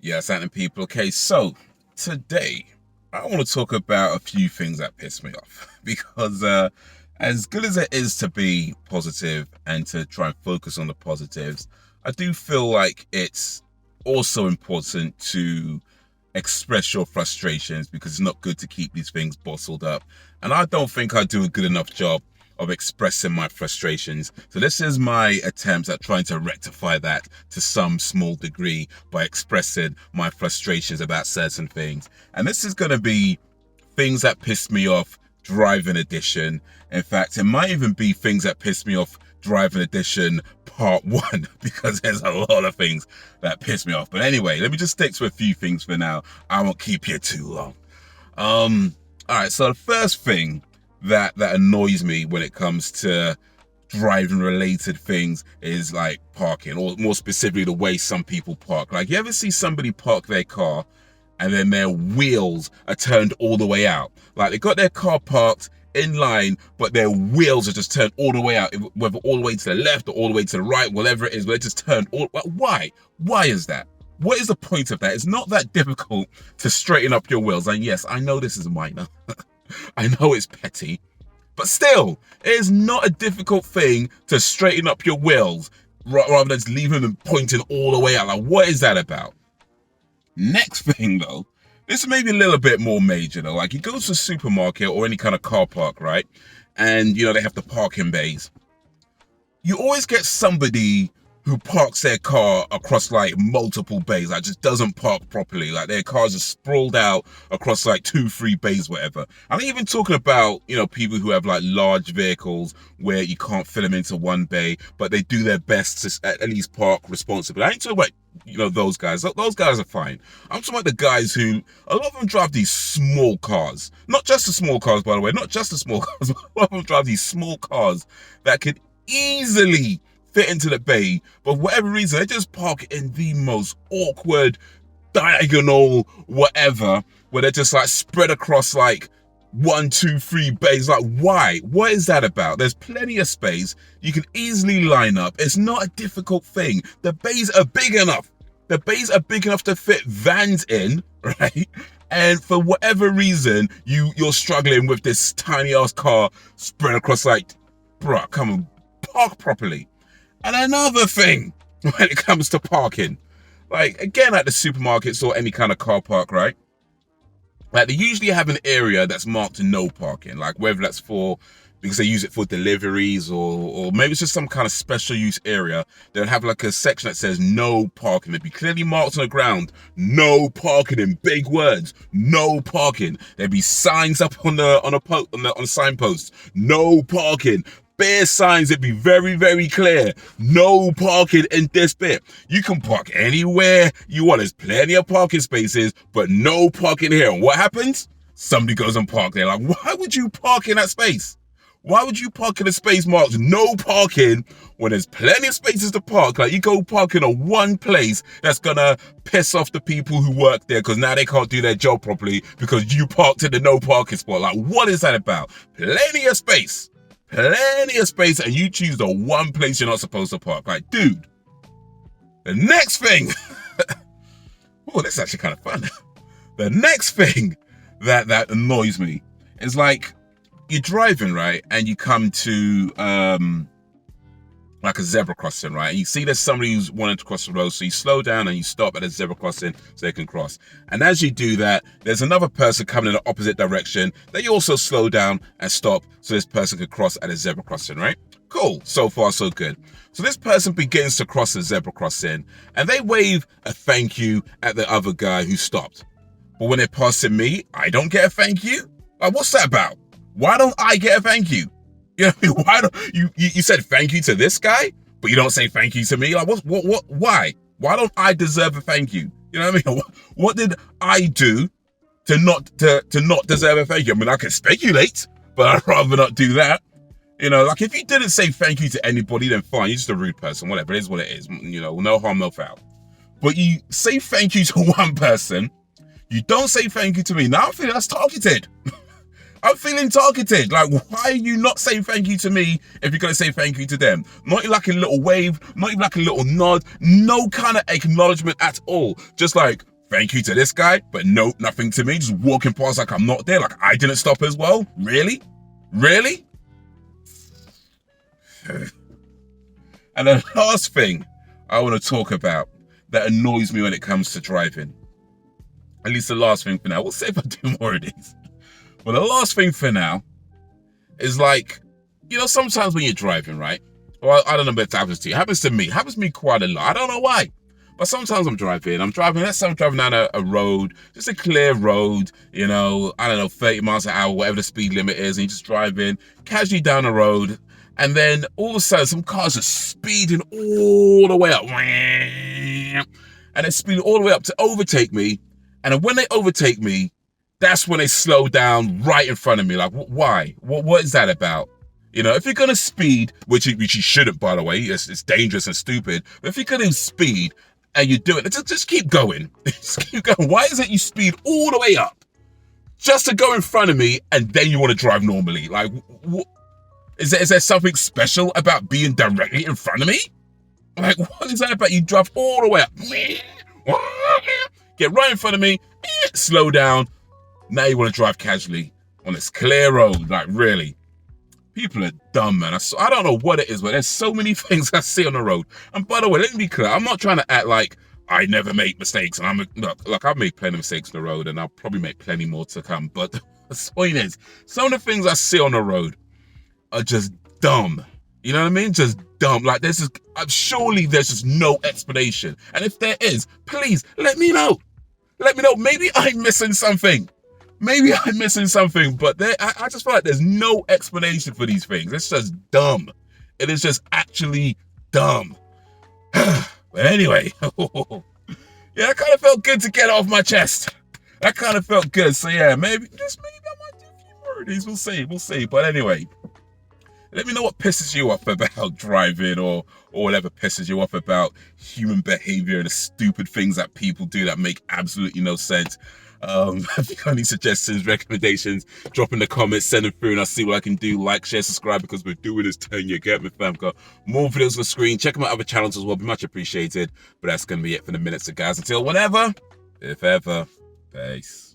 Yes, and people. Okay, so today I want to talk about a few things that piss me off because as good as it is to be positive and to try and focus on the positives, I do feel like it's also important to express your frustrations because it's not good to keep these things bottled up. And I don't think I do a good enough job of expressing my frustrations. So this is my attempt at trying to rectify that to some small degree by expressing my frustrations about certain things. And this is going to be things that piss me off driving edition. In fact, it might even be things that piss me off driving edition part one, because there's a lot of things that piss me off. But anyway, let me just stick to a few things for now. I won't keep you too long. All right, so the first thing that annoys me when it comes to driving related things is like parking, or more specifically the way some people park. Like, you ever see somebody park their car and then their wheels are turned all the way out? Like, they got their car parked in line, but their wheels are just turned all the way out, whether all the way to the left or all the way to the right, whatever it is, but it just turned all. Why is that? What is the point of that? It's not that difficult to straighten up your wheels. And yes, I know this is minor. I know it's petty, but still, it is not a difficult thing to straighten up your wheels rather than just leaving them pointing all the way out. Like, what is that about? Next thing though, this may be a little bit more major though. Like, you go to a supermarket or any kind of car park, right? And they have the parking bays. You always get somebody who parks their car across like multiple bays, like just doesn't park properly. Like, their cars are sprawled out across like 2-3 bays, whatever. I'm not even talking about, people who have like large vehicles where you can't fit them into one bay, but they do their best to at least park responsibly. I ain't talking about, those guys. Those guys are fine. I'm talking about the guys who, a lot of them drive these small cars. Not just the small cars, by the way, not just the small cars, but a lot of them drive these small cars that could easily fit into the bay, but for whatever reason, they just park in the most awkward, diagonal, whatever, where they're just like spread across like 1, 2, 3 bays. Like, why? What is that about? There's plenty of space. You can easily line up. It's not a difficult thing. The bays are big enough. The bays are big enough to fit vans in, right? And for whatever reason, you're struggling with this tiny ass car spread across like, bruh, come on, park properly. And another thing when it comes to parking, like, again, at the supermarkets or any kind of car park, right? Like, they usually have an area that's marked no parking, like whether that's because they use it for deliveries or maybe it's just some kind of special use area. They'll have like a section that says no parking. It'd be clearly marked on the ground, no parking, in big words, no parking. There'd be signs up on the signposts, no parking. Bare signs, it'd be very, very clear. No parking in this bit. You can park anywhere you want. There's plenty of parking spaces, but no parking here. And what happens? Somebody goes and park there. Like, why would you park in that space? Why would you park in a space marked no parking when there's plenty of spaces to park? Like, you go park in a one place that's gonna piss off the people who work there because now they can't do their job properly because you parked in the no parking spot. Like, what is that about? Plenty of space, and you choose the one place you're not supposed to park. Like, dude, the next thing, oh, this is actually kind of fun. The next thing that annoys me is, like, you're driving, right, and you come to like a zebra crossing, right? And you see there's somebody who's wanting to cross the road, so you slow down and you stop at a zebra crossing so they can cross. And as you do that, there's another person coming in the opposite direction that you also slow down and stop so this person can cross at a zebra crossing, right? Cool. So far, so good. So this person begins to cross the zebra crossing and they wave a thank you at the other guy who stopped. But when they're passing me, I don't get a thank you? Like, what's that about? Why don't I get a thank you? You know, why don't you said thank you to this guy, but you don't say thank you to me? Like, why? Why don't I deserve a thank you? You know what I mean? What did I do to not deserve a thank you? I mean, I can speculate, but I'd rather not do that. Like, if you didn't say thank you to anybody, then fine, you're just a rude person, whatever, it is what it is. No harm, no foul. But you say thank you to one person, you don't say thank you to me. Now I'm feeling that's targeted. I'm feeling targeted. Like, why are you not saying thank you to me if you're going to say thank you to them? Not even like a little wave, not even like a little nod, no kind of acknowledgement at all. Just like, Thank you to this guy, but no, nothing to me. Just walking past like I'm not there, like I didn't stop as well. Really? Really? And the last thing I want to talk about that annoys me when it comes to driving, at least the last thing for now, we'll see if I do more of these. But the last thing for now is like, sometimes when you're driving, right? Well, I don't know if it happens to you. It happens to me. It happens to me quite a lot. I don't know why. But sometimes I'm driving, let's say I'm driving down a road, just a clear road, I don't know, 30 miles an hour, whatever the speed limit is, and you're just driving casually down the road, and then all of a sudden some cars are speeding all the way up, and they're speeding all the way up to overtake me, and then when they overtake me, that's when they slow down right in front of me. Like, why? What is that about? If you're going to speed, which you shouldn't, by the way, it's dangerous and stupid, but if you're going to speed, and you do it, just keep going. Just keep going. Why is it you speed all the way up just to go in front of me and then you want to drive normally? Like, is there something special about being directly in front of me? Like, what is that about? You drive all the way up, get right in front of me, slow down. Now you want to drive casually on this clear road. Like, really? People are dumb, man. I don't know what it is, but there's so many things I see on the road. And by the way, let me be clear. I'm not trying to act like I never make mistakes. And look, I've made plenty of mistakes on the road, and I'll probably make plenty more to come. But the point is, some of the things I see on the road are just dumb. You know what I mean? Just dumb. Like, surely there's just no explanation. And if there is, please let me know. Let me know. Maybe I'm missing something. But I just feel like there's no explanation for these things. It's just dumb. It is just actually dumb. But anyway, yeah, that kind of felt good to get off my chest. That kind of felt good. So yeah, maybe I might do a few more of these. We'll see. But anyway, let me know what pisses you off about driving or whatever pisses you off about human behavior and the stupid things that people do that make absolutely no sense. If you got any suggestions, recommendations, drop in the comments, send them through, and I'll see what I can do. Like, share, subscribe, because we're doing this 10-year get me, fam. Got more videos on the screen. Check out my other channels as well. Be much appreciated. But that's going to be it for the minutes, so guys. Until whenever, if ever, peace.